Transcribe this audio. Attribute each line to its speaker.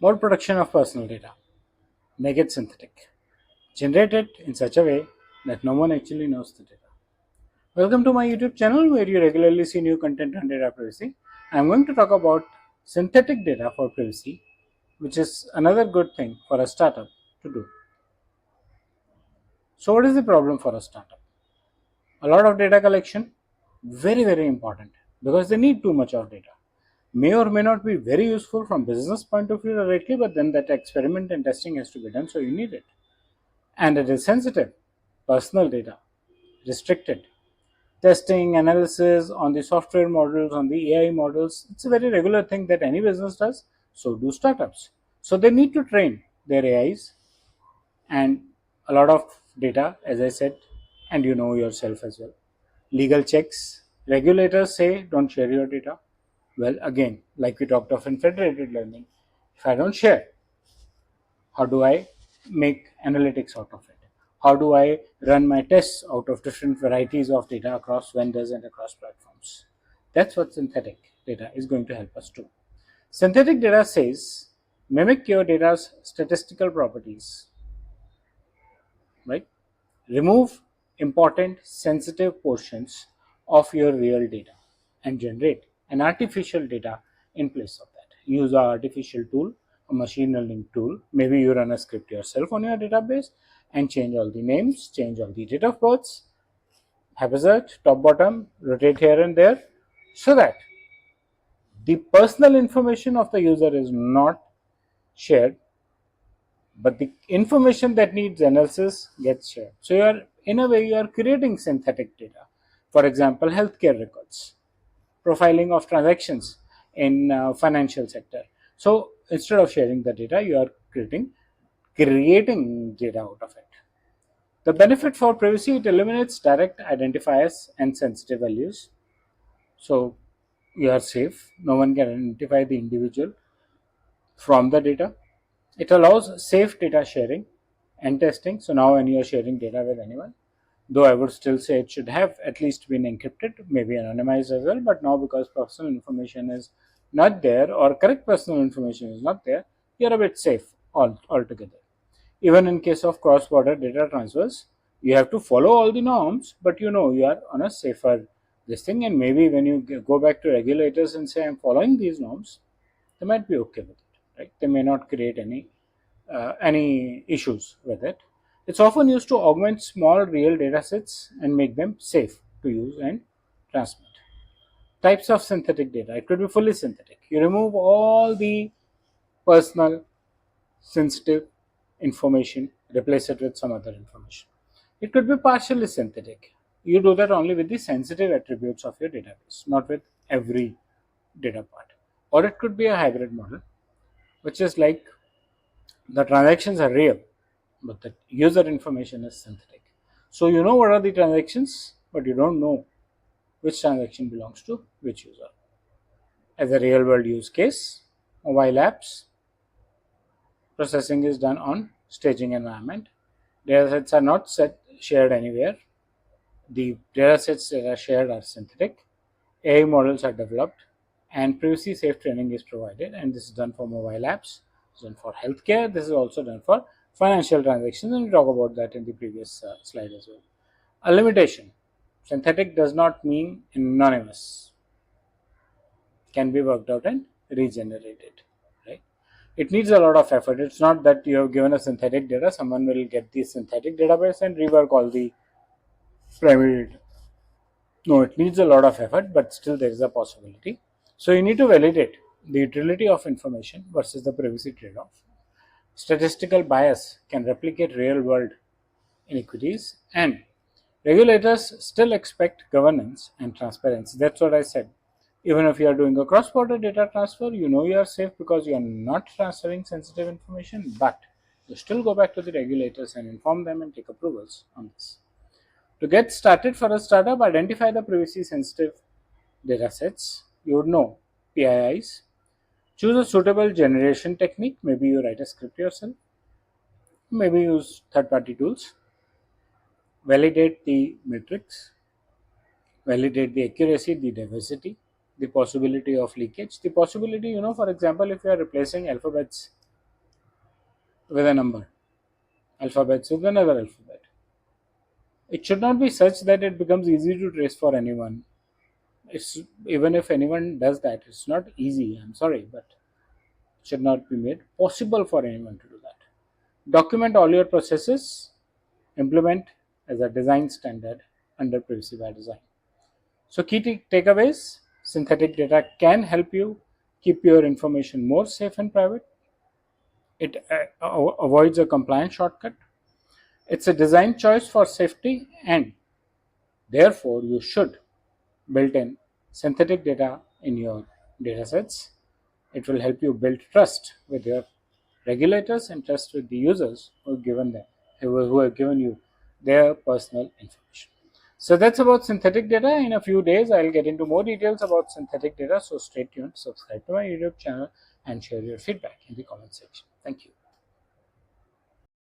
Speaker 1: More protection of personal data. Make it synthetic. Generate it in such a way that no one actually knows the data. Welcome to my YouTube channel where you regularly see new content on data privacy. I am going to talk about synthetic data for privacy, which is another good thing for a startup to do. So, what is the problem for a startup? A lot of data collection, very important because they need too much of data. May or may not be very useful from business point of view directly, but then that experiment and testing has to be done, so you need it. And it is sensitive, personal data, restricted. Testing, analysis on the software models, on the AI models, it's a very regular thing that any business does, so do startups. So they need to train their AIs and a lot of data, as I said, and you know yourself as well. Legal checks, regulators say don't share your data. Well, again, like we talked of in federated learning, if I don't share, how do I make analytics out of it? How do I run my tests out of different varieties of data across vendors and across platforms? That's what synthetic data is going to help us do. Synthetic data says mimic your data's statistical properties, right? Remove important sensitive portions of your real data and generate an artificial data in place of that. Use an artificial tool, a machine learning tool. Maybe you run a script yourself on your database and change all the names, change all the date of births, haphazard, top, bottom, rotate here and there, so that the personal information of the user is not shared, but the information that needs analysis gets shared. So you are, in a way, you are creating synthetic data. For example, healthcare records, profiling of transactions in financial sector. So instead of sharing the data, you are creating data out of it. The benefit for privacy, it eliminates direct identifiers and sensitive values. So you are safe. No one can identify the individual from the data. It allows safe data sharing and testing. So now when you are sharing data with anyone, though I would still say it should have at least been encrypted, maybe anonymized as well, but now because personal information is not there or correct personal information is not there, you're a bit safe altogether. Even in case of cross-border data transfers, you have to follow all the norms, but you know you are on a safer this thing, and maybe when you go back to regulators and say I'm following these norms, they might be okay with it, right? They may not create any issues with it. It's often used to augment small real data sets and make them safe to use and transmit. Types of synthetic data. It could be fully synthetic. You remove all the personal sensitive information, replace it with some other information. It could be partially synthetic. You do that only with the sensitive attributes of your database, not with every data part. Or it could be a hybrid model, which is like the transactions are real, but the user information is synthetic. So you know what are the transactions, but you don't know which transaction belongs to which user. As a real world use case, mobile apps processing is done on staging environment. Data sets are not shared anywhere. The data sets that are shared are synthetic. AI models are developed and privacy safe training is provided, and this is done for mobile apps, this is done for healthcare, this is also done for financial transactions, and we talk about that in the previous slide as well. A limitation: synthetic does not mean anonymous, can be worked out and regenerated, right? It needs a lot of effort. It's not that you have given a synthetic data, someone will get the synthetic database and rework all the primary data. No, it needs a lot of effort, but still there is a possibility. So you need to validate the utility of information versus the privacy trade-off. Statistical bias can replicate real-world inequities, and regulators still expect governance and transparency. That's what I said. Even if you are doing a cross-border data transfer, you know you are safe because you are not transferring sensitive information, but you still go back to the regulators and inform them and take approvals on this. To get started for a startup, identify the privacy sensitive data sets. You would know PIIs. Choose a suitable generation technique. Maybe you write a script yourself. Maybe use third party tools. Validate the metrics. Validate the accuracy, the diversity, the possibility of leakage. The possibility, for example, if you are replacing alphabets with a number, alphabets with another alphabet. It should not be such that it becomes easy to trace for anyone. It's even if anyone does that, it's not easy. I'm sorry, but it should not be made possible for anyone to do that. Document all your processes. Implement as a design standard under privacy by design. So key takeaways: synthetic data can help you keep your information more safe and private. It avoids a compliance shortcut. It's a design choice for safety, and therefore you should build in synthetic data in your datasets. It will help you build trust with your regulators and trust with the users who have given you their personal information. So that's about synthetic data. In a few days, I'll get into more details about synthetic data. So stay tuned, subscribe to my YouTube channel, and share your feedback in the comment section. Thank you.